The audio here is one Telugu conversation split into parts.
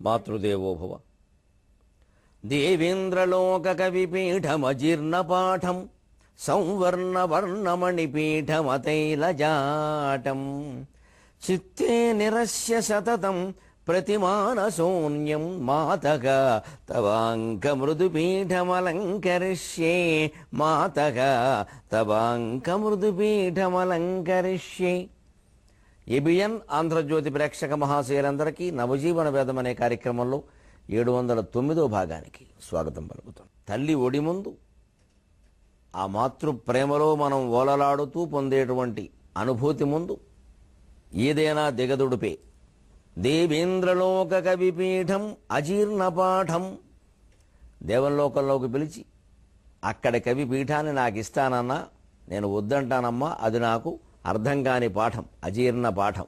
మాతృదేవో భవ. దేవేంద్రలోకకవిపీఠమజీర్ణపాఠం సంవర్ణవర్ణమణిపీఠమతైలజాటం చిత్తే నిరస్య సతతం ప్రతిమానశూన్యం మాతగా తవాంకమృదుపీఠమలంకరిష్యే మాతగా తవాంకమృదుపీఠమలంకరిష్యే. ఏబిఎన్ ఆంధ్రజ్యోతి ప్రేక్షక మహాశయులందరికీ నవజీవన వేదం అనే కార్యక్రమంలో 709వ భాగానికి స్వాగతం పలుకుతాం. తల్లి ఒడి ముందు ఆ మాతృ ప్రేమలో మనం ఓలలాడుతూ పొందేటువంటి అనుభూతి ముందు ఏదైనా దిగదుడిపే. దేవేంద్రలోక కవిపీఠం అజీర్ణపాఠం, దేవలోకంలోకి పిలిచి అక్కడి కవిపీఠాన్ని నాకు ఇస్తానన్నా నేను వద్దంటానమ్మా, అది నాకు అర్థం కాని పాఠం, అజీర్ణ పాఠం.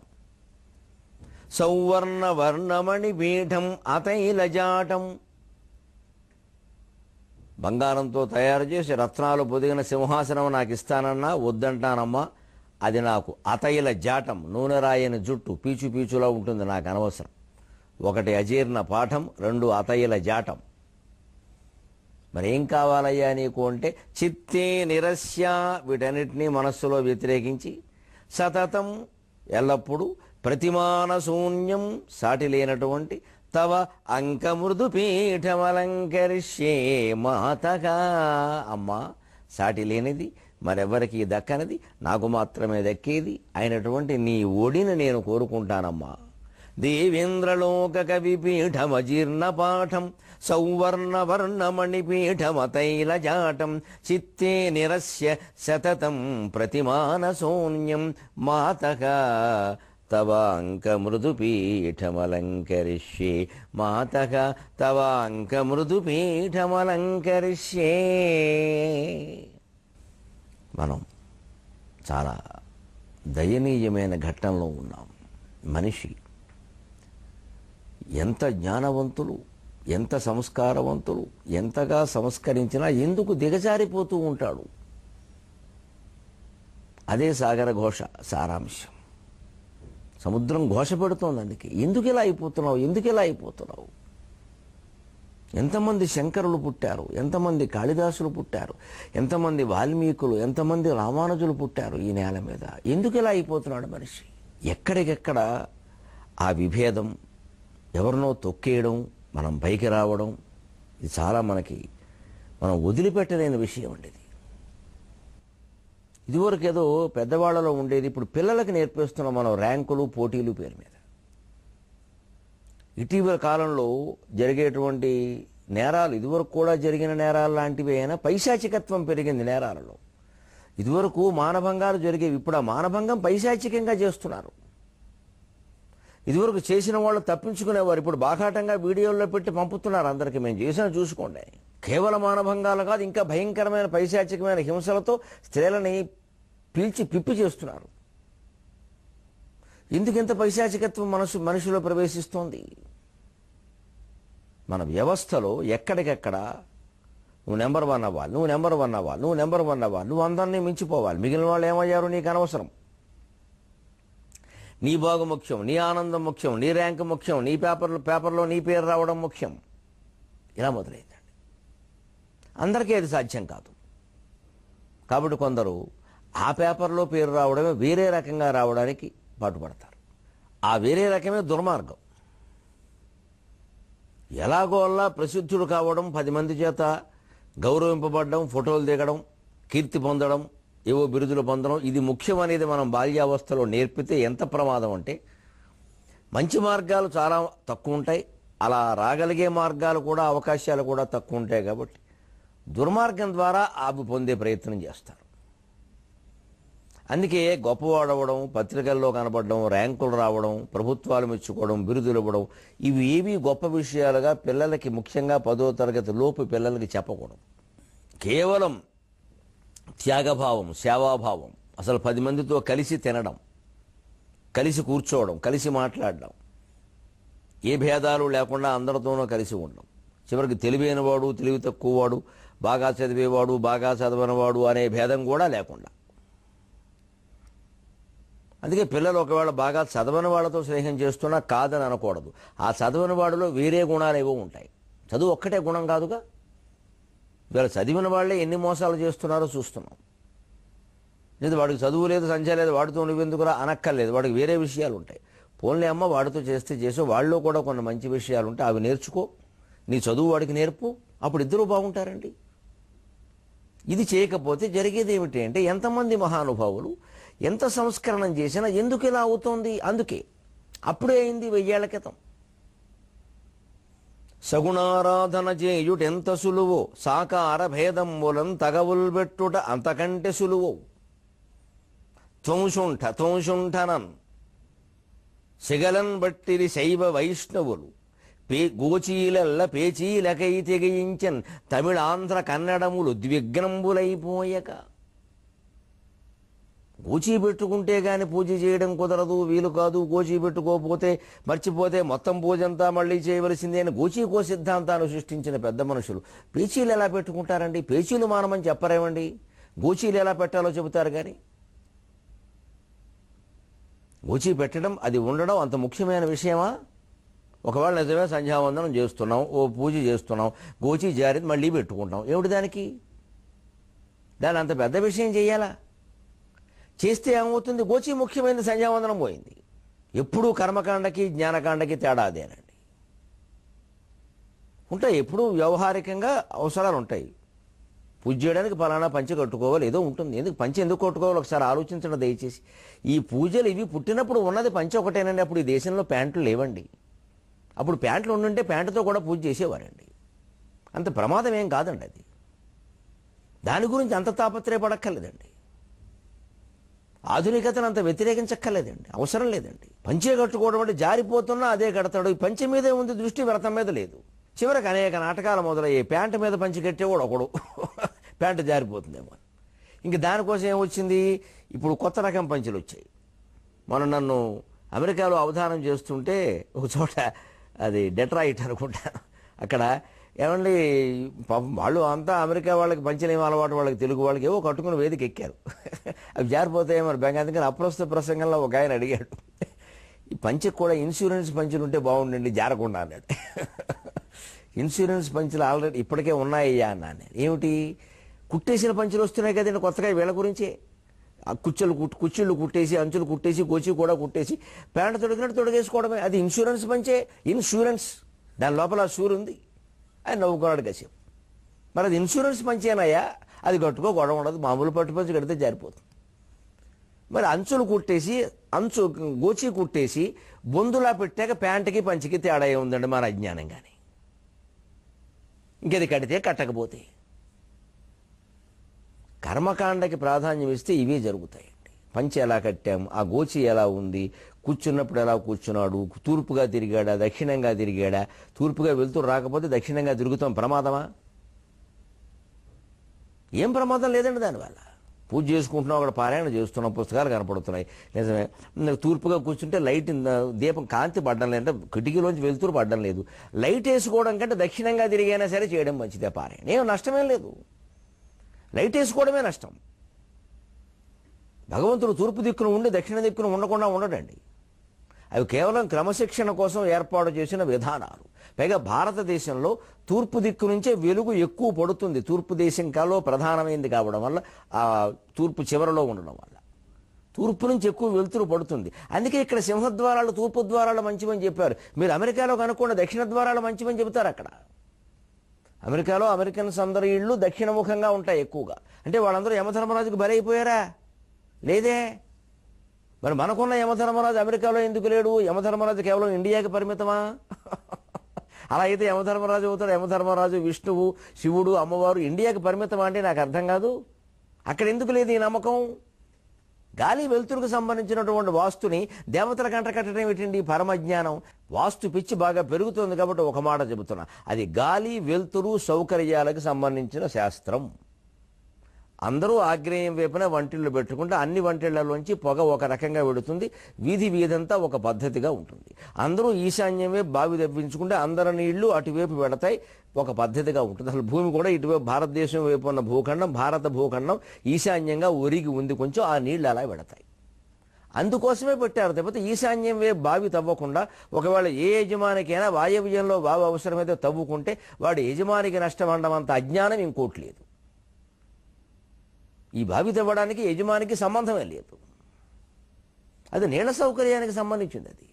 సౌవర్ణ వర్ణమణి పీఠం అతైలజాటం, బంగారంతో తయారు చేసి రత్నాలు పొదిగిన సింహాసనం నాకు ఇస్తానన్నా వద్దంటానమ్మా, అది నాకు అతైల జాటం, నూనె రాయని జుట్టు పీచు పీచులా ఉంటుంది, నాకు అనవసరం. ఒకటి అజీర్ణ పాఠం, 2 అతైల జాటం. మరేం కావాలయ్యా నీకు అంటే చిత్తే నిరస్య, వీటన్నిటినీ మనస్సులో వ్యతిరేకించి, సతతం ఎల్లప్పుడూ, ప్రతిమాన శూన్యం సాటి లేనటువంటి, తవ అంకమృదు పీఠమలంకరిష్యే మాతగా, అమ్మా సాటి లేనిది మరెవరికి దక్కనిది నాకు మాత్రమే దక్కేది అయినటువంటి నీ ఒడిని నేను కోరుకుంటానమ్మా. దేవేంద్రలోక కవిపీఠమజీర్ణపాఠం సౌవర్ణవర్ణమణిపీఠమతైలజాటం చిత్తే నిరస్య సతతం ప్రతిమానశూన్యం మాతగా తవాంకమృదుపీఠమలంకరిష్యే మాతగా తవాంకమృదుపీఠమలంకరిష్యే. మనం చాలా దయనీయమైన ఘట్టంలో ఉన్నాం. మనిషి ఎంత జ్ఞానవంతులు, ఎంత సంస్కారవంతులు, ఎంతగా సంస్కరించినా ఎందుకు దిగజారిపోతూ ఉంటాడు. అదే సాగర ఘోష సారాంశం. సముద్రం ఘోష పెడుతోంది. అందుకే ఎందుకు ఇలా అయిపోతున్నావు, ఎందుకు ఇలా అయిపోతున్నావు. ఎంతమంది శంకరులు పుట్టారు, ఎంతమంది కాళిదాసులు పుట్టారు, ఎంతమంది వాల్మీకులు, ఎంతమంది రామానుజులు పుట్టారు ఈ నేల మీద. ఎందుకు ఇలా అయిపోతున్నాడు మనిషి. ఎక్కడికెక్కడ ఆ విభేదం, ఎవరినో తొక్కేయడం, మనం పైకి రావడం, ఇది చాలా మనం వదిలిపెట్టలేని విషయం అండి. ఇదివరకు ఏదో పెద్దవాళ్లలో ఉండేది, ఇప్పుడు పిల్లలకి నేర్పిస్తున్నాం మనం ర్యాంకులు పోటీలు పేరు మీద. ఇటీవల కాలంలో జరిగేటువంటి నేరాలు, ఇదివరకు కూడా జరిగిన నేరాలు లాంటివి అయినా పైశాచికత్వం పెరిగింది నేరాలలో. ఇదివరకు మానభంగాలు జరిగేవి, ఇప్పుడు ఆ మానభంగం పైశాచికంగా చేస్తున్నారు. ఇదివరకు చేసిన వాళ్ళు తప్పించుకునేవారు, ఇప్పుడు బాఘాటంగా వీడియోల్లో పెట్టి పంపుతున్నారు అందరికీ, మేము చేసిన చూసుకోండి. కేవలం మానభంగాలు కాదు, ఇంకా భయంకరమైన పైశాచికమైన హింసలతో స్త్రీలని పీల్చి పిప్పి చేస్తున్నారు. ఎందుకింత పైశాచికత్వం మనిషిలో ప్రవేశిస్తోంది. మన వ్యవస్థలో ఎక్కడికెక్కడ నువ్వు నెంబర్ 1 అవ్వాలి, నువ్వు నెంబర్ 1 అవ్వాలి, నువ్వు నెంబర్ 1 అవ్వాలి, నువ్వు అందరినీ మించిపోవాలి, మిగిలిన వాళ్ళు ఏమయ్యారు నీకు అనవసరం. నీ బాగు ముఖ్యం, నీ ఆనందం ముఖ్యం, నీ ర్యాంక్ ముఖ్యం, నీ పేపర్లో నీ పేరు రావడం ముఖ్యం. ఇలా మొదలైందండి. అందరికీ అది సాధ్యం కాదు. కాబట్టి కొందరు ఆ పేపర్లో పేరు రావడమే వేరే రకంగా రావడానికి పాటుపడతారు. ఆ వేరే రకమే దుర్మార్గం. ఎలాగోలా ప్రసిద్ధుడు కావడం, 10 మంది చేత గౌరవింపబడడం, ఫోటోలు దిగడం, కీర్తి పొందడం, ఏవో బిరుదులు పొందడం, ఇది ముఖ్యం అనేది మనం బాల్యావస్థలో నేర్పితే ఎంత ప్రమాదం అంటే, మంచి మార్గాలు చాలా తక్కువ ఉంటాయి, అలా రాగలిగే మార్గాలు కూడా, అవకాశాలు కూడా తక్కువ ఉంటాయి. కాబట్టి దుర్మార్గం ద్వారా ఆపి పొందే ప్రయత్నం చేస్తారు. అందుకే గొప్పవాడవడం, పత్రికల్లో కనపడడం, ర్యాంకులు రావడం, ప్రభుత్వాలు మెచ్చుకోవడం, బిరుదులు ఇవ్వడం, ఇవి ఏవి గొప్ప విషయాలుగా పిల్లలకి, ముఖ్యంగా 10వ తరగతి లోపు పిల్లలకి చెప్పకూడదు. కేవలం త్యాగభావం, సేవాభావం, అసలు 10 మందితో కలిసి తినడం, కలిసి కూర్చోవడం, కలిసి మాట్లాడడం, ఏ భేదాలు లేకుండా అందరితోనూ కలిసి ఉండడం, చివరికి తెలివైనవాడు, తెలివి తక్కువవాడు, బాగా చదివేవాడు, బాగా చదవనివాడు అనే భేదం కూడా లేకుండా అందుకే పిల్లలు ఒకవేళ బాగా చదవని వాళ్ళతో స్నేహం చేస్తున్నా కాదని అనకూడదు. ఆ చదవని వాడిలో వేరే గుణాలు ఏవో ఉంటాయి. చదువు ఒక్కటే గుణం కాదుగా. వీళ్ళ చదివిన వాళ్ళే ఎన్ని మోసాలు చేస్తున్నారో చూస్తున్నాం. లేదు వాడికి చదువు లేదు, సంఖ్య లేదు, వాడితో నువ్వెందుకురా అనక్కర్లేదు, వాడికి వేరే విషయాలు ఉంటాయి. పోన్లే అమ్మ, వాడితో చేసో వాళ్ళలో కూడా కొన్ని మంచి విషయాలు ఉంటాయి, అవి నేర్చుకో, నీ చదువు వాడికి నేర్పు, అప్పుడు ఇద్దరూ బాగుంటారండి. ఇది చేయకపోతే జరిగేది ఏమిటి అంటే, ఎంతమంది మహానుభావులు ఎంత సంస్కరణం చేసినా ఎందుకు ఇలా అవుతోంది? అందుకే అప్పుడే అయింది 1000 ఏళ్ల క్రితం. సగుణారాధన చేయుటెంత సులువో, సాకార భేదంబులం తగవుల్బెట్టుట అంతకంటే సులువో. త్వంశుంఠనన్ సిగలన్ బట్టిరి శైవ వైష్ణవులు గోచీలల్ల పేచీలకై తెగయించన్ తమిళాంధ్ర కన్నడములు ద్విగ్నంబులైపోయక. గోచీ పెట్టుకుంటే గాని పూజ చేయడం కుదరదు, వీలు కాదు. గోచీ పెట్టుకోకపోతే మర్చిపోతే మొత్తం పూజ అంతా మళ్ళీ చేయవలసిందే అని గోచీకో సిద్ధాంతాలు సృష్టించిన పెద్ద మనుషులు పేచీలు ఎలా పెట్టుకుంటారండి? పేచీలు మానమని చెప్పరేమండి, గోచీలు ఎలా పెట్టాలో చెబుతారు. కానీ గోచీ పెట్టడం, అది ఉండడం అంత ముఖ్యమైన విషయమా? ఒకవేళ నిజమే సంధ్యావందనం చేస్తున్నాం, ఓ పూజ చేస్తున్నాం, గోచీ జారి మళ్ళీ పెట్టుకుంటాం, ఏమిటి దానికి? దాని అంత పెద్ద విషయం చేయాలా? చేస్తే ఏమవుతుంది? గోచీ ముఖ్యమైనది, సంధ్యావందనం పోయింది. ఎప్పుడూ కర్మకాండకి జ్ఞానకాండకి తేడా అదేనండి. ఉంటాయి, ఎప్పుడూ వ్యవహారికంగా అవసరాలు ఉంటాయి. పూజ చేయడానికి పలానా పంచె కట్టుకోవాలి, ఏదో ఉంటుంది. ఎందుకు కట్టుకోవాలి ఒకసారి ఆలోచించండి దయచేసి. ఈ పూజలు ఇవి పుట్టినప్పుడు ఉన్నది పంచె ఒకటేనండి. అప్పుడు ఈ దేశంలో ప్యాంట్లు లేవండి. అప్పుడు ప్యాంట్లు ఉండుంటే ప్యాంటుతో కూడా పూజ చేసేవారండి. అంత ప్రమాదం ఏం కాదండి అది. దాని గురించి అంత తాపత్రయపడక్కర్లేదండి. ఆధునికతను అంత వ్యతిరేకించక్కర్లేదండి, అవసరం లేదండి. పంచె కట్టుకోవడం అంటే జారిపోతున్నా అదే కడతాడు. ఈ పంచె మీదే ఉంది దృష్టి, వ్రతం మీద లేదు. చివరికి అనేక నాటకాలు మొదలయ్యాయి. ప్యాంటు మీద పంచి కట్టేవాడు ఒకడు, ప్యాంటు జారిపోతుందేమో. ఇంక దానికోసం ఏమొచ్చింది? ఇప్పుడు కొత్త రకం పంచెలు వచ్చాయి. మనం నన్ను అమెరికాలో అవధానం చేస్తుంటే ఒక చోట, అది డెట్రాయిట్ అనుకుంటాను, అక్కడ ఏమండి పాపం వాళ్ళు అంతా అమెరికా వాళ్ళకి పంచలేం అలవాటు, వాళ్ళకి తెలుగు వాళ్ళకి ఏవో కట్టుకుని వేదిక ఎక్కారు. అవి జారిపోతాయేమో మరి బెంగ. అందుకని అప్రస్తుత ప్రసంగంలో ఒక ఆయన అడిగాడు, ఈ పంచెకు కూడా ఇన్సూరెన్స్ పంచులు ఉంటే బాగుండండి జారకుండా అన్నాడు. ఇన్సూరెన్స్ పంచులు ఆల్రెడీ ఇప్పటికే ఉన్నాయ్యా అన్నాను. ఏమిటి? కుట్టేసిన పంచులు వస్తున్నాయి కదండి కొత్తగా, వీళ్ళ గురించే. ఆ కుచ్చిళ్ళు కుట్టేసి, అంచులు కుట్టేసి, గోచి కూడా కుట్టేసి, ప్యాంటు తొడిగినట్టు తొడిగేసుకోవడమే. అది ఇన్సూరెన్స్ పంచే. ఇన్సూరెన్స్, దాని లోపల షూర్ ఉంది. ఆయన నవ్వుకున్నాడు కాసేపు. మరి అది ఇన్సూరెన్స్ పంచేనయ్యా, అది కట్టుకో, గొడవ ఉండదు, మామూలు పట్టు పంచి కడితే జారిపోతుంది. మరి అంచులు కుట్టేసి, గోచి కుట్టేసి బొందులా పెట్టాక ప్యాంటుకి పంచికి తేడా ఉందండి మన అజ్ఞానం. కానీ ఇంకది కడితే కట్టకపోతే. కర్మకాండకి ప్రాధాన్యం ఇస్తే ఇవే జరుగుతాయండి. పంచె ఎలా కట్టాము, ఆ గోచి ఎలా ఉంది, కూర్చున్నప్పుడు ఎలా కూర్చున్నాడు, తూర్పుగా తిరిగాడా, దక్షిణంగా తిరిగాడా? తూర్పుగా వెళ్తూ రాకపోతే దక్షిణంగా తిరుగుతాం, ప్రమాదమా? ఏం ప్రమాదం లేదండి దానివల్ల. పూజ చేసుకుంటున్నాం, అక్కడ పారాయణ చేస్తున్నాం, పుస్తకాలు కనపడుతున్నాయి, నిజమే. తూర్పుగా కూర్చుంటే లైట్, దీపం కాంతి పడడం లేదంటే కిటికీలోంచి వెళ్తూరు పడడం లేదు. లైట్ వేసుకోవడం కంటే దక్షిణంగా తిరిగైనా సరే చేయడం మంచిదే పారాయణ, ఏం నష్టమేం లేదు. లైట్ వేసుకోవడమే నష్టం. భగవంతుడు తూర్పు దిక్కున ఉండి దక్షిణ దిక్కున ఉండకుండా ఉండడండి. అవి కేవలం క్రమశిక్షణ కోసం ఏర్పాటు చేసిన విధానాలు. పైగా భారతదేశంలో తూర్పు దిక్కు నుంచే వెలుగు ఎక్కువ పడుతుంది. తూర్పు దేశం కాలో ప్రధానమైంది కావడం వల్ల, ఆ తూర్పు చివరలో ఉండడం వల్ల తూర్పు నుంచి ఎక్కువ వెలుతురు పడుతుంది. అందుకే ఇక్కడ సింహద్వారాలు, తూర్పు ద్వారాలు మంచివని చెప్పారు. మీరు అమెరికాలో కనుక్కోండి, దక్షిణ ద్వారాలు మంచివని చెబుతారు. అక్కడ అమెరికాలో అమెరికన్స్ అందరి ఇళ్ళు దక్షిణముఖంగా ఉంటాయి ఎక్కువగా. అంటే వాళ్ళందరూ యమధర్మరాజుకు బలైపోయారా? లేదే. మరి మనకున్న యమధర్మరాజు అమెరికాలో ఎందుకు లేడు? యమధర్మరాజు కేవలం ఇండియాకి పరిమితమా? అలా అయితే యమధర్మరాజు అవుతాడు. యమధర్మరాజు, విష్ణువు, శివుడు, అమ్మవారు ఇండియాకి పరిమితమా అంటే నాకు అర్థం కాదు. అక్కడ ఎందుకు లేదు ఈ నమ్మకం? గాలి వెలుతురుకు సంబంధించినటువంటి వాస్తుని దేవతల కంట కట్టడం ఏంటండి? పరమజ్ఞానం. వాస్తు పిచ్చి బాగా పెరుగుతుంది కాబట్టి ఒక మాట చెబుతున్నా, అది గాలి వెలుతురు సౌకర్యాలకు సంబంధించిన శాస్త్రం. అందరూ ఆగ్నేయం వైపున వంటిళ్ళు పెట్టుకుంటే అన్ని వంటిళ్లలోంచి పొగ ఒక రకంగా వెడుతుంది. వీధంతా ఒక పద్ధతిగా ఉంటుంది. అందరూ ఈశాన్యం వైపు బావి తప్పించుకుంటే అందరి నీళ్లు అటువైపు పెడతాయి, ఒక పద్ధతిగా ఉంటుంది. అసలు భూమి కూడా ఇటువైపు భారతదేశం వైపు ఉన్న భూఖండం, భారత భూఖండం ఈశాన్యంగా ఒరిగి ఉంది కొంచెం, ఆ నీళ్లు అలా పెడతాయి. అందుకోసమే పెట్టారు తప్పితే ఈశాన్యం వైపు బావి తవ్వకుండా ఒకవేళ ఏ యజమానికైనా వాయవ్యంలో బావి అవసరమైతే తవ్వుకుంటే వాడి యజమానికి నష్టం అనడం అంత అజ్ఞానం ఇంకోటి లేదు. ఈ బావి తవ్వడానికి యజమానికి సంబంధమే లేదు. అది నీళ్ల సౌకర్యానికి సంబంధించింది. అది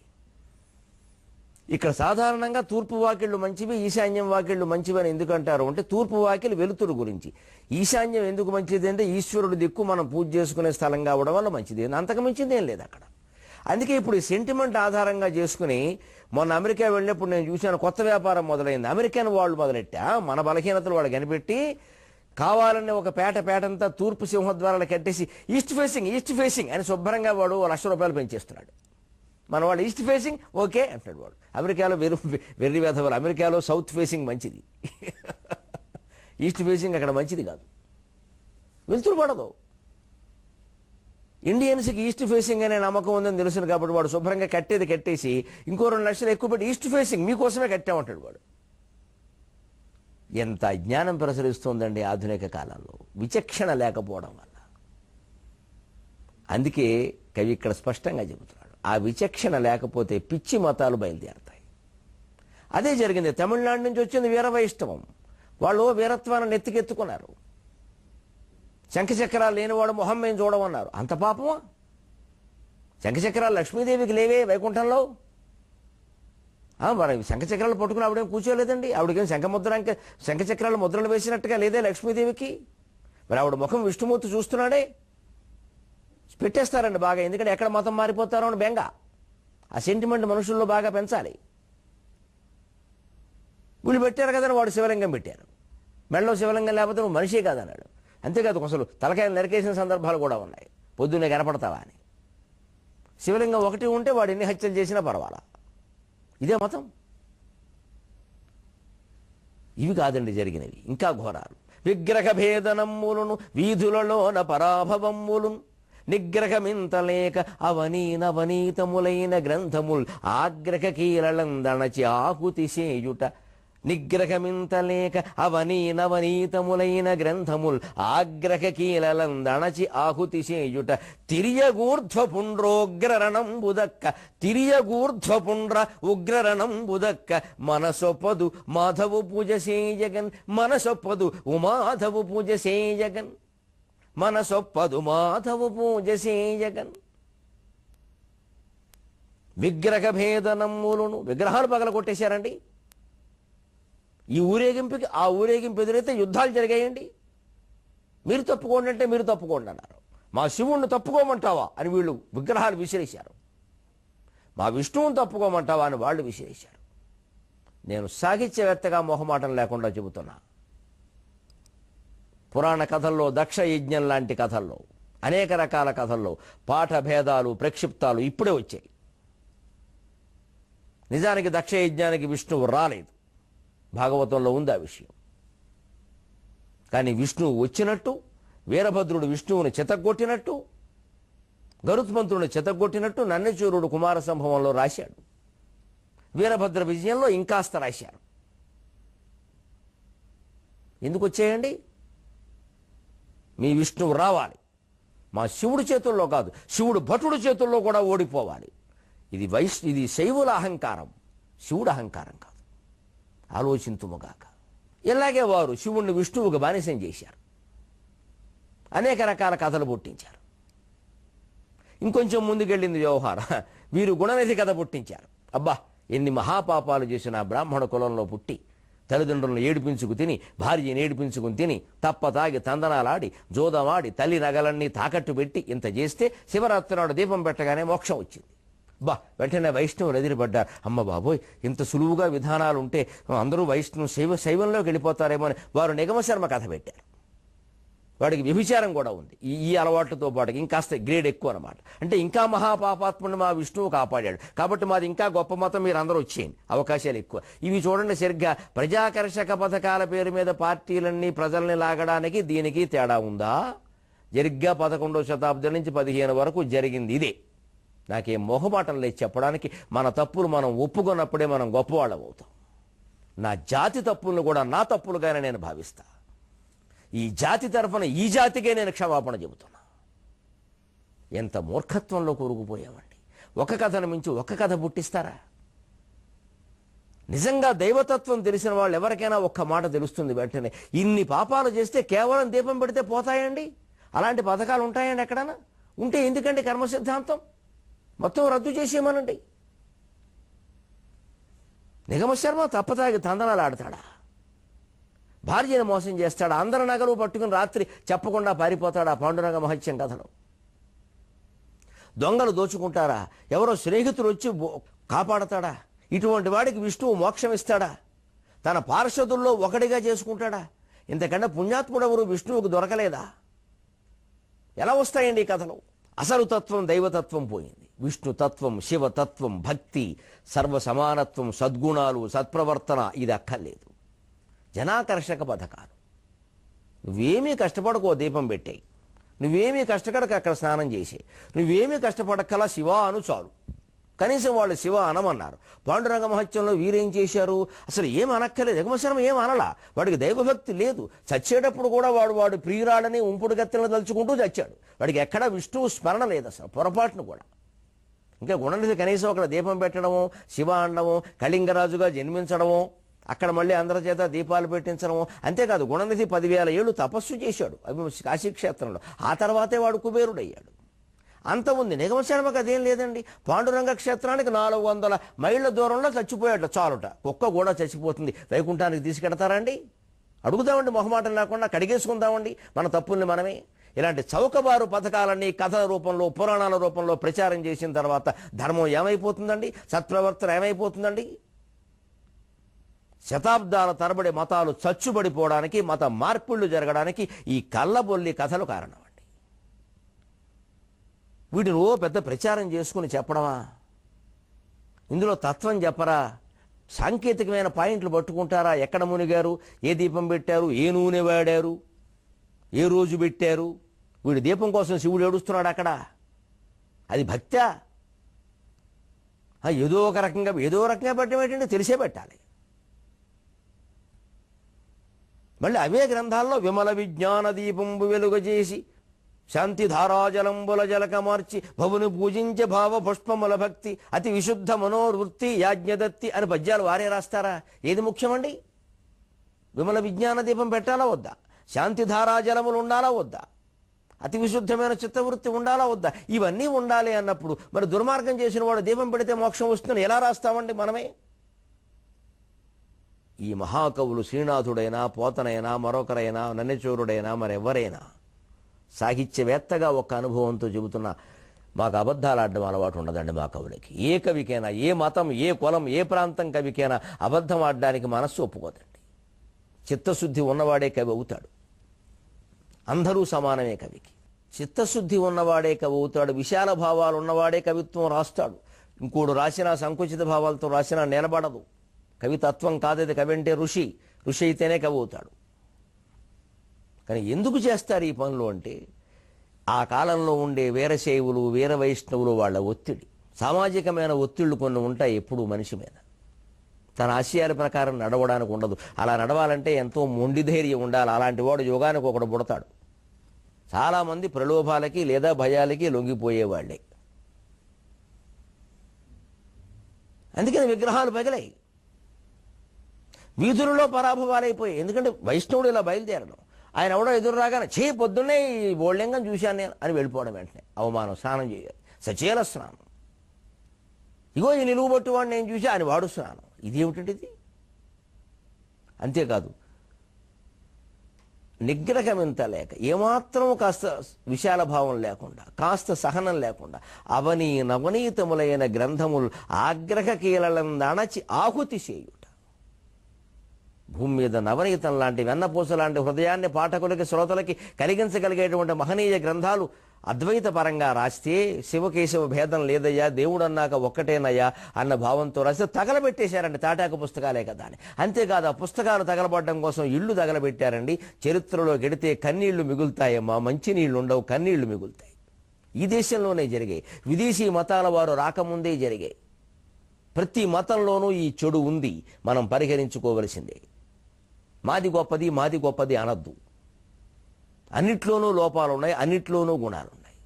ఇక్కడ సాధారణంగా తూర్పు వాకిళ్ళు మంచివి, ఈశాన్యం వాకిళ్ళు మంచివి అని ఎందుకంటారు అంటే తూర్పు వాకిలి వెలుతురు గురించి, ఈశాన్యం ఎందుకు మంచిది అంటే ఈశ్వరుడు దిక్కు మనం పూజ చేసుకునే స్థలం కావడం వల్ల మంచిది. అంతకు మించింది ఏం లేదు అక్కడ. అందుకే ఇప్పుడు ఈ సెంటిమెంట్ ఆధారంగా చేసుకుని మొన్న అమెరికా వెళ్ళినప్పుడు నేను చూశాను, కొత్త వ్యాపారం మొదలైంది. అమెరికన్ వాళ్ళు మొదలెట్టా మన బలహీనతలు వాళ్ళు కనిపెట్టి కావాలని ఒక పేటంతా తూర్పు సింహద్వారాలు కట్టేసి ఈస్ట్ ఫేసింగ్ అని శుభ్రంగా వాడు ₹1,00,000 పెంచేస్తున్నాడు. మన వాళ్ళు ఈస్ట్ ఫేసింగ్ ఓకే అంటాడు వాడు. అమెరికాలో వెర్రి వేధవాళ్ళు. అమెరికాలో సౌత్ ఫేసింగ్ మంచిది, ఈస్ట్ ఫేసింగ్ అక్కడ మంచిది కాదు, వెలుతురు పడదు. ఇండియన్స్కి ఈస్ట్ ఫేసింగ్ అనే నమ్మకం ఉందని తెలుసును కాబట్టి వాడు శుభ్రంగా కట్టేసి ఇంకో 2 లక్షలు ఎక్కువ పెట్టి ఈస్ట్ ఫేసింగ్ మీకోసమే కట్టామంటాడు వాడు. ఎంత అజ్ఞానం ప్రసరిస్తోందండి ఆధునిక కాలంలో, విచక్షణ లేకపోవడం వల్ల. అందుకే కవి ఇక్కడ స్పష్టంగా చెబుతున్నాడు, ఆ విచక్షణ లేకపోతే పిచ్చి మతాలు బయలుదేరతాయి. అదే జరిగింది. తమిళనాడు నుంచి వచ్చింది వీరవైష్ణవం. వాళ్ళు వీరత్వాన్ని నెత్తికెత్తుకున్నారు. శంఖచక్రాలు లేనివాడు మొహం మేము చూడమన్నారు. అంత పాపమా? శంఖచక్రాలు లక్ష్మీదేవికి లేవే వైకుంఠంలో. మరి శంఖచక్రాలు పట్టుకుని ఆవిడేం కూర్చోలేదండి. ఆవిడకేం శంఖచక్రాలు ముద్రలు వేసినట్టుగా లేదే లక్ష్మీదేవికి. మరి ఆవిడ ముఖం విష్ణుమూర్తి చూస్తున్నాడే. పెట్టేస్తారండి బాగా, ఎందుకంటే ఎక్కడ మతం మారిపోతారో అని బెంగ. ఆ సెంటిమెంట్ మనుషుల్లో బాగా పెంచాలి. వీళ్ళు పెట్టారు కదని వాడు శివలింగం పెట్టారు. మెడలో శివలింగం లేకపోతే నువ్వు మనిషే కాదన్నాడు. అంతేకాదు అసలు తలకాయలు నరికేసిన సందర్భాలు కూడా ఉన్నాయి. పొద్దున్నే కనపడతావా అని. శివలింగం ఒకటి ఉంటే వాడు ఎన్ని హత్యలు చేసినా పర్వాలా. ఇదే మతం. ఇవి కాదండి జరిగినవి, ఇంకా ఘోరాలు. విగ్రహ భేదనమ్ములను వీధులలోన పరాభవమ్ములును నిగ్రహమింతలేక అవనీనవనీతములైన గ్రంథముల్ ఆగ్రహ కీలలందణచి ఆహుతి చేయుట. నిగ్రహమింతలేక అవనీనవనీతములైన గ్రంథముల్ ఆగ్రహ కీలలందణచి ఆహుతి చేయుట. తిరియగూర్ధ్వపుండ్రోగ్రరణంబుదక్క ఉగ్రరణంబుదక్క మనసొప్పదు మాధవు పూజ సేయగన్. మనసొప్పదు ఉమాధవు పూజ సేయగన్. మనసొప్పదు మాధవు పూజ సేయగన్. విగ్రహ భేదనమ్ములను విగ్రహాలు పగల కొట్టేశారండి. ఈ ఊరేగింపుకి ఆ ఊరేగింపు ఎదురైతే యుద్ధాలు జరిగాయండి. మీరు తప్పుకోండి అంటే మీరు తప్పుకోండి అన్నారు. మా శివుణ్ణి తప్పుకోమంటావా అని వీళ్ళు విగ్రహాలు విసిరేశారు. మా విష్ణువుని తప్పుకోమంటావా అని వాళ్ళు విసిరేశారు. నేను సాహిత్యవేత్తగా మొహమాటం లేకుండా చెబుతున్నా. పురాణ కథల్లో దక్ష యజ్ఞం లాంటి కథల్లో అనేక రకాల కథల్లో పాఠ భేదాలు ప్రక్షిప్తాలు ఇప్పుడే వచ్చాయి. నిజానికి దక్ష యజ్ఞానికి విష్ణువు రాలేదు, భాగవతంలో ఉంది ఆ విషయం. కానీ విష్ణువు వచ్చినట్టు, వీరభద్రుడు విష్ణువుని చెతగొట్టినట్టు, గరుత్మంతుడిని చెతగొట్టినట్టు నన్నచూరుడు కుమార సంభవంలో రాశాడు. వీరభద్ర విజయంలో ఇంకాస్త రాశారు. ఎందుకు వచ్చాయండి? మీ విష్ణువు రావాలి, మా శివుడి చేతుల్లో కాదు శివుడు భటుడు చేతుల్లో కూడా ఓడిపోవాలి. ఇది శైవుల అహంకారం, శివుడు అహంకారం కాదు. ఆలోచింతుముగాక. ఇలాగే వారు శివుణ్ణి విష్ణువుకు బానిసం చేశారు. అనేక రకాల కథలు పుట్టించారు. ఇంకొంచెం ముందుకెళ్ళింది వ్యవహారం. వీరు గుణనిధి కథ పుట్టించారు. అబ్బా, ఎన్ని మహాపాపాలు చేసిన బ్రాహ్మణ కులంలో పుట్టి తల్లిదండ్రులను ఏడిపించుకు తిని, భార్యని ఏడిపించుకుని తిని, తప్ప తాగి తందనాలాడి జోదమాడి తల్లి నగలన్నీ తాకట్టు పెట్టి ఇంత చేస్తే శివరాత్రి నాడు దీపం పెట్టగానే మోక్షం వచ్చింది. బా, వెంటనే వైష్ణవులు ఎదిరిపడ్డారు. అమ్మ బాబోయ్, ఇంత సులువుగా విధానాలు ఉంటే అందరూ శైవంలోకి వెళ్ళిపోతారేమో అని వారు నిగమశర్మ కథ పెట్టారు. వాడికి వ్యభిచారం కూడా ఉంది. ఈ అలవాట్లతో పాటు ఇంకాస్త గ్రేడ్ ఎక్కువ అనమాట. అంటే ఇంకా మహాపాపాత్ముని మా విష్ణువు కాపాడాడు కాబట్టి మాది ఇంకా గొప్ప మతం, మీరు అందరూ వచ్చేయండి, అవకాశాలు ఎక్కువ. ఇవి చూడండి, సరిగ్గా ప్రజాకర్షక పథకాల పేరు మీద పార్టీలన్నీ ప్రజల్ని లాగడానికి దీనికి తేడా ఉందా? సరిగ్గా 11వ శతాబ్దం నుంచి 15 వరకు జరిగింది ఇదే. నాకేం మొహమాటం లేదు చెప్పడానికి. మన తప్పులు మనం ఒప్పుకున్నప్పుడే మనం గొప్పవాళ్ళం అవుతాం. నా జాతి తప్పులను కూడా నా తప్పులుగానే నేను భావిస్తా. ఈ జాతి తరఫున ఈ జాతికే నేను క్షమాపణ చెబుతున్నా. ఎంత మూర్ఖత్వంలో కూరుకుపోయామండి. ఒక కథను మించి ఒక కథ పుట్టిస్తారా? నిజంగా దైవతత్వం తెలిసిన వాళ్ళు ఎవరికైనా ఒక్క మాట తెలుస్తుంది వెంటనే. ఇన్ని పాపాలు చేస్తే కేవలం దీపం పెడితే పోతాయండి? అలాంటి పథకాలు ఉంటాయండి ఎక్కడైనా? ఉంటే ఎందుకండి కర్మ సిద్ధాంతం? మొత్తం రద్దు చేసేయమనండి. నిగమశర్మ తప్పతాగి తందనాలు ఆడతాడా? భార్యను మోసం చేస్తాడా? అందరి నగలు పట్టుకుని రాత్రి చెప్పకుండా పారిపోతాడా? పాండురంగ మహత్యం కథలో దొంగలు దోచుకుంటారా? ఎవరో స్నేహితులు వచ్చి కాపాడతాడా? ఇటువంటి వాడికి విష్ణువు మోక్షం ఇస్తాడా? తన పార్షదుల్లో ఒకటిగా చేసుకుంటాడా? ఇంతకన్నా పుణ్యాత్ముడెవరు విష్ణువుకు దొరకలేదా? ఎలా వస్తాయండి ఈ కథలు? అసలు తత్వం దైవతత్వం పోయింది. విష్ణుతత్వం, శివతత్వం, భక్తి, సర్వసమానత్వం, సద్గుణాలు, సత్ప్రవర్తన ఇది అక్కర్లేదు. జనాకర్షక పథకాలు. నువ్వేమీ కష్టపడకో, దీపం పెట్టేయి. నువ్వేమీ కష్టపడక అక్కడ స్నానం చేసే. నువ్వేమీ కష్టపడక్కలా శివ అను చాలు. కనీసం వాళ్ళు శివ అనమన్నారు. పాండురంగ మహత్యంలో వీరేం చేశారు? అసలు ఏం అనక్కర్లేదు. యగమశర్మ ఏం అనలా. వాడికి దైవభక్తి లేదు. చచ్చేటప్పుడు కూడా వాడు ప్రియురాడని ఉంపుడు గత్తెలను తలుచుకుంటూ చచ్చాడు. వాడికి ఎక్కడా విష్ణువు స్మరణ లేదు అసలు, పొరపాటును కూడా. ఇంకా గుణనిధి కనీసం అక్కడ దీపం పెట్టడము, శివ అనడము, కళింగరాజుగా జన్మించడము, అక్కడ మళ్ళీ అందరి చేత దీపాలు పెట్టించడము. అంతేకాదు గుణనిధి 10,000 ఏళ్ళు తపస్సు చేశాడు కాశీక్షేత్రంలో. ఆ తర్వాతే వాడు కుబేరుడయ్యాడు. అంత ఉంది. నిగమశర్మకు అదేం లేదండి. పాండురంగ క్షేత్రానికి 400 మైళ్ళ దూరంలో చచ్చిపోయాడు చాలుట. కుక్క కూడా చచ్చిపోతుంది. వైకుంఠానికి తీసుకెడతారండి? అడుగుదామండి మొహమాటం లేకుండా, కడిగేసుకుందామండి మన తప్పుల్ని మనమే. ఇలాంటి చౌకబారు పథకాలన్నీ కథల రూపంలో, పురాణాల రూపంలో ప్రచారం చేసిన తర్వాత ధర్మం ఏమైపోతుందండి? సత్ప్రవర్తన ఏమైపోతుందండి? శతాబ్దాల తరబడి మతాలు చచ్చుబడిపోవడానికి, మత మార్పుళ్ళు జరగడానికి ఈ కళ్ళబొల్లి కథలు కారణం. వీటిని పెద్ద ప్రచారం చేసుకుని చెప్పడమా? ఇందులో తత్వం చెప్పరా? సాంకేతికమైన పాయింట్లు పట్టుకుంటారా? ఎక్కడ మునిగారు, ఏ దీపం పెట్టారు, ఏ నూనె వాడారు, ఏ రోజు పెట్టారు? వీడి దీపం కోసం శివుడు ఏడుస్తున్నాడు అక్కడ. అది భక్త్యా? ఏదో రకంగా పెట్టడం ఏంటంటే తెలిసే పెట్టాలి. మళ్ళీ అవే గ్రంథాల్లో విమల విజ్ఞాన దీపంబు వెలుగజేసి శాంతి ధారాజలంబుల జలక మార్చి భవుని పూజించే భావ పుష్పముల భక్తి అతి విశుద్ధ మనోవృత్తి యాజ్ఞదత్తి అని పద్యాలు వారే రాస్తారా? ఏది ముఖ్యమండి? విమల విజ్ఞాన దీపం పెట్టాలా వద్దా? శాంతి ధారాజలములు ఉండాలా వద్దా? అతి విశుద్ధమైన చిత్తవృత్తి ఉండాలా వద్దా? ఇవన్నీ ఉండాలి అన్నప్పుడు మరి దుర్మార్గం చేసిన వాడు దీపం పెడితే మోక్షం వస్తుందని ఎలా రాస్తామండి మనమే? ఈ మహాకవులు శ్రీనాథుడైనా, పోతనైనా, మరొకరైనా, నన్నెచూరుడైనా, మరెవరైనా సాహిత్యవేత్తగా ఒక అనుభవంతో చెబుతున్నా మాకు అబద్ధాలు ఆడడం అలవాటు ఉండదండి మా కవులకి. ఏ కవికైనా, ఏ మతం, ఏ కులం, ఏ ప్రాంతం కవికైనా అబద్ధం ఆడడానికి మనస్సు ఒప్పుకోదండి. చిత్తశుద్ధి ఉన్నవాడే కవి అవుతాడు. అందరూ సమానమే కవికి. చిత్తశుద్ధి ఉన్నవాడే కవి అవుతాడు. విశాల భావాలు ఉన్నవాడే కవిత్వం రాస్తాడు. ఇంకోడు రాసినా సంకుచిత భావాలతో రాసినా నిలబడదు. కవితత్వం కాదది. కవి అంటే ఋషి. ఋషి అయితేనే కవి అవుతాడు. కానీ ఎందుకు చేస్తారు ఈ పనులు అంటే, ఆ కాలంలో ఉండే వీరశైవులు, వీర వైష్ణవులు వాళ్ళ ఒత్తిడి, సామాజికమైన ఒత్తిళ్లు కొన్ని ఉంటాయి ఎప్పుడూ మనిషి మీద. తన ఆశయాల ప్రకారం నడవడానికి ఉండదు. అలా నడవాలంటే ఎంతో మొండి ధైర్యం ఉండాలి. అలాంటి వాడు యుగానికి ఒకడు పుడతాడు. చాలామంది ప్రలోభాలకి లేదా భయాలకి లొంగిపోయేవాళ్లే. అందుకని విగ్రహాలు పగిలాయి, వీధులలో పరాభవాలైపోయాయి. ఎందుకంటే వైష్ణవుడు ఇలా బయలుదేరడం, ఆయన ఎవడో ఎదురు రాగానే పొద్దున్నే ఈ బోళ్ళింగం చూశాను నేను అని వెళ్ళిపోవడం. వెంటనే అవమానం. స్నానం చేయాలి, సచేల స్నానం. ఇగో ఈ నిలువుబొట్టు వాడిని నేను చూసి ఆయన వాడు స్నానం. ఇదేమిటండి ఇది? అంతేకాదు, నిగ్రహమింత లేక, ఏమాత్రం కాస్త విశాల భావం లేకుండా, కాస్త సహనం లేకుండా నవనీతములైన గ్రంథములు ఆగ్రహ కీలలందణచి ఆహుతి చేయుట. భూమి మీద నవనీతం లాంటి, వెన్నపూస లాంటి హృదయాన్ని పాఠకులకి, శ్రోతలకి కలిగించగలిగేటువంటి మహనీయ గ్రంథాలు అద్వైత పరంగా రాస్తే శివకేశవ భేదం లేదయ్యా, దేవుడు అన్నాక ఒక్కటేనయ్యా అన్న భావంతో రాస్తే తగలబెట్టేశారండి. తాటాకు పుస్తకాలే కదా అని. అంతేకాదు, ఆ పుస్తకాలు తగలబడడం కోసం ఇళ్ళు తగలబెట్టారండి. చరిత్రలో గడితే కన్నీళ్లు మిగులుతాయమ్మా, మంచినీళ్లు ఉండవు, కన్నీళ్లు మిగులుతాయి. ఈ దేశంలోనే జరిగాయి. విదేశీ మతాల వారు రాకముందే జరిగాయి. ప్రతి మతంలోనూ ఈ చెడు ఉంది, మనం పరిహరించుకోవలసిందే. మాది గొప్పది అనద్దు. అన్నిట్లోనూ లోపాలు ఉన్నాయి, అన్నిట్లోనూ గుణాలు ఉన్నాయి.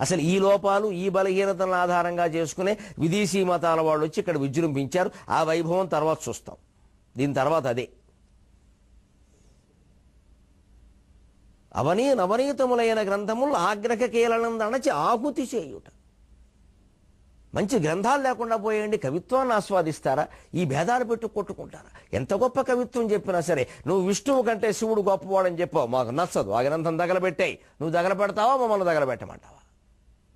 అసలు ఈ లోపాలు ఈ బలహీనతలను ఆధారంగా చేసుకునే విదేశీ మతాల వాళ్ళు వచ్చి ఇక్కడ విజృంభించారు. ఆ వైభవం తర్వాత చూస్తాం. దీని తర్వాత అదే నవనీతములైన గ్రంథములు ఆగ్రహ కీలనంద అణచి ఆహుతి చేయుట. మంచి గ్రంథాలు లేకుండా పోయేయండి, కవిత్వాన్ని ఆస్వాదిస్తారా? ఈ భేదాలు పెట్టు కొట్టుకుంటారా? ఎంత గొప్ప కవిత్వం చెప్పినా సరే నువ్వు విష్ణువు కంటే శివుడు గొప్పవాడని చెప్పావు, మాకు నచ్చదు, ఆ గ్రంథం తగలబెట్టాయి. నువ్వు తగలబెడతావా, మమ్మల్ని తగలబెట్టమంటావా?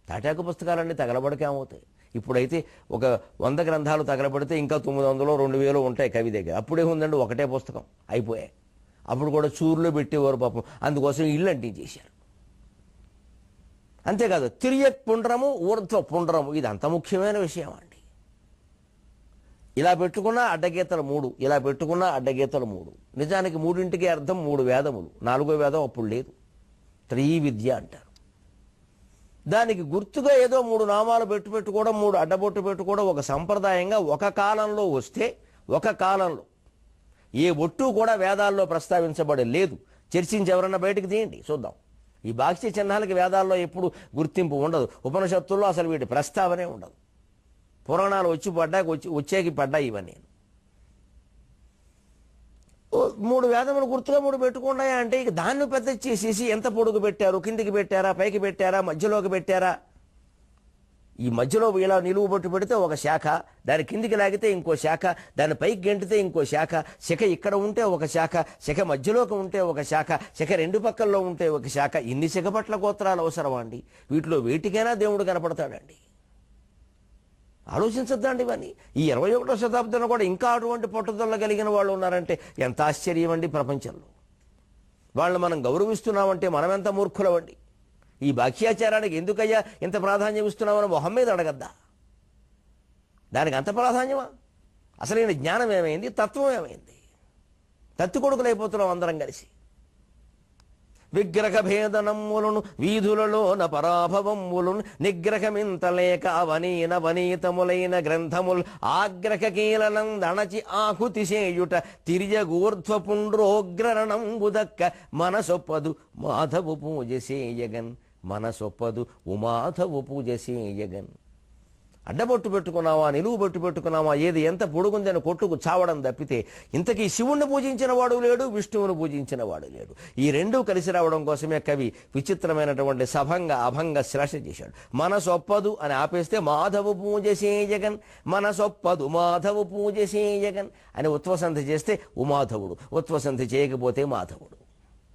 తాటాకు పుస్తకాలన్నీ తగలబడికేమవుతాయి? ఇప్పుడైతే ఒక 100 గ్రంథాలు తగలబడితే ఇంకా 900 2000 ఉంటాయి కవి దగ్గర. అప్పుడే ఉందండి ఒకటే పుస్తకం, అయిపోయాయి. అప్పుడు కూడా చూరులో పెట్టేవారు పాపం, అందుకోసం ఇల్లు అంటించేశారు. అంతేకాదు తిరియక్ పుండ్రము ఊర్ధ్వ పుండ్రము, ఇది అంత ముఖ్యమైన విషయం అండి. ఇలా పెట్టుకున్న అడ్డగీతలు 3, ఇలా పెట్టుకున్న అడ్డగీతలు 3. నిజానికి 3ంటికి అర్థం 3 వేదములు, 4వ వేదం అప్పుడు లేదు. త్రివిద్య అంటారు. దానికి గుర్తుగా ఏదో 3 నామాలు పెట్టుకోవడం, 3 అడ్డబొట్టు పెట్టుకోవడం ఒక సంప్రదాయంగా ఒక కాలంలో వస్తే, ఒక కాలంలో ఏ ఒట్టు కూడా వేదాల్లో ప్రస్తావించబడి లేదు. చర్చించి ఎవరన్నా బయటకు తీయండి చూద్దాం. ఈ బాక్ష్య చిహ్నాలకి వేదాల్లో ఎప్పుడు గుర్తింపు ఉండదు. ఉపనిషత్తుల్లో అసలు వీటి ప్రస్తావనే ఉండదు. పురాణాలు వచ్చేకి పడ్డాయి ఇవన్నీ. 3 వేదములు గుర్తుగా 3 పెట్టుకున్నాయా అంటే ఇక దాన్ని పెద్ద చేసేసి ఎంత పొడుగు పెట్టారు, కిందికి పెట్టారా, పైకి పెట్టారా, మధ్యలోకి పెట్టారా? ఈ మధ్యలో ఇలా నిలువు బొట్టు పెడితే ఒక శాఖ, దాని కిందికి లాగితే ఇంకో శాఖ, దాని పైకి గెంటితే ఇంకో శాఖ, శిఖ ఇక్కడ ఉంటే ఒక శాఖ, శిఖ మధ్యలోకి ఉంటే ఒక శాఖ, శిఖ 2 పక్కల్లో ఉంటే ఒక శాఖ. ఇన్ని శిఖపట్ల గోత్రాలు అవసరమా అండి? వీటిలో వేటికైనా దేవుడు కనపడతాడండి. ఆలోచించద్దండి ఇవన్నీ. ఈ 21వ శతాబ్దంలో కూడా ఇంకా అటువంటి పట్టుదల కలిగిన వాళ్ళు ఉన్నారంటే ఎంత ఆశ్చర్యం అండి ప్రపంచంలో. వాళ్ళని మనం గౌరవిస్తున్నామంటే మనం ఎంత మూర్ఖులవండి. ఈ బాహ్యాచారానికి ఎందుకయ్యా ఇంత ప్రాధాన్యం ఇస్తున్నామని మొహం మీద అడగద్దా? దానికి అంత ప్రాధాన్యమా? అసలైన జ్ఞానం ఏమైంది, తత్వం ఏమైంది? తత్తి కొడుకులైపోతున్నాం అందరం కలిసి. విగ్రహ భేదనమ్ములను వీధులలోన పరాభవములను నిగ్రహమింతలేక అవనీతములైన గ్రంథములు ఆగ్రహ కీలనందణచి ఆహుతి చేయుట తిరియగూర్ధ్వ పుండ్రోగ్రణంబు దక్క మనసొప్పదు మాధవు పూజ చేయగన్, మనసొప్పదు ఉమాధవు పూజ చేయగన్. అడ్డబొట్టు పెట్టుకున్నావా, నిలువు బొట్టు పెట్టుకున్నావా, ఏది ఎంత పొడుగుందని కొట్టుకు చావడం తప్పితే ఇంతకీ శివుణ్ణి పూజించిన వాడు లేడు, విష్ణువుని పూజించిన వాడు లేడు. ఈ 2 కలిసి రావడం కోసమే కవి విచిత్రమైనటువంటి సభంగ అభంగ శ్లేష చేశాడు. మనసొప్పదు అని ఆపేస్తే మాధవు పూజ చేయగన్, మనసొప్పదు మాధవు పూజ చేయగన్ అని ఉత్వసంధి చేస్తే ఉమాధవుడు, ఉత్వసంధి చేయకపోతే మాధవుడు.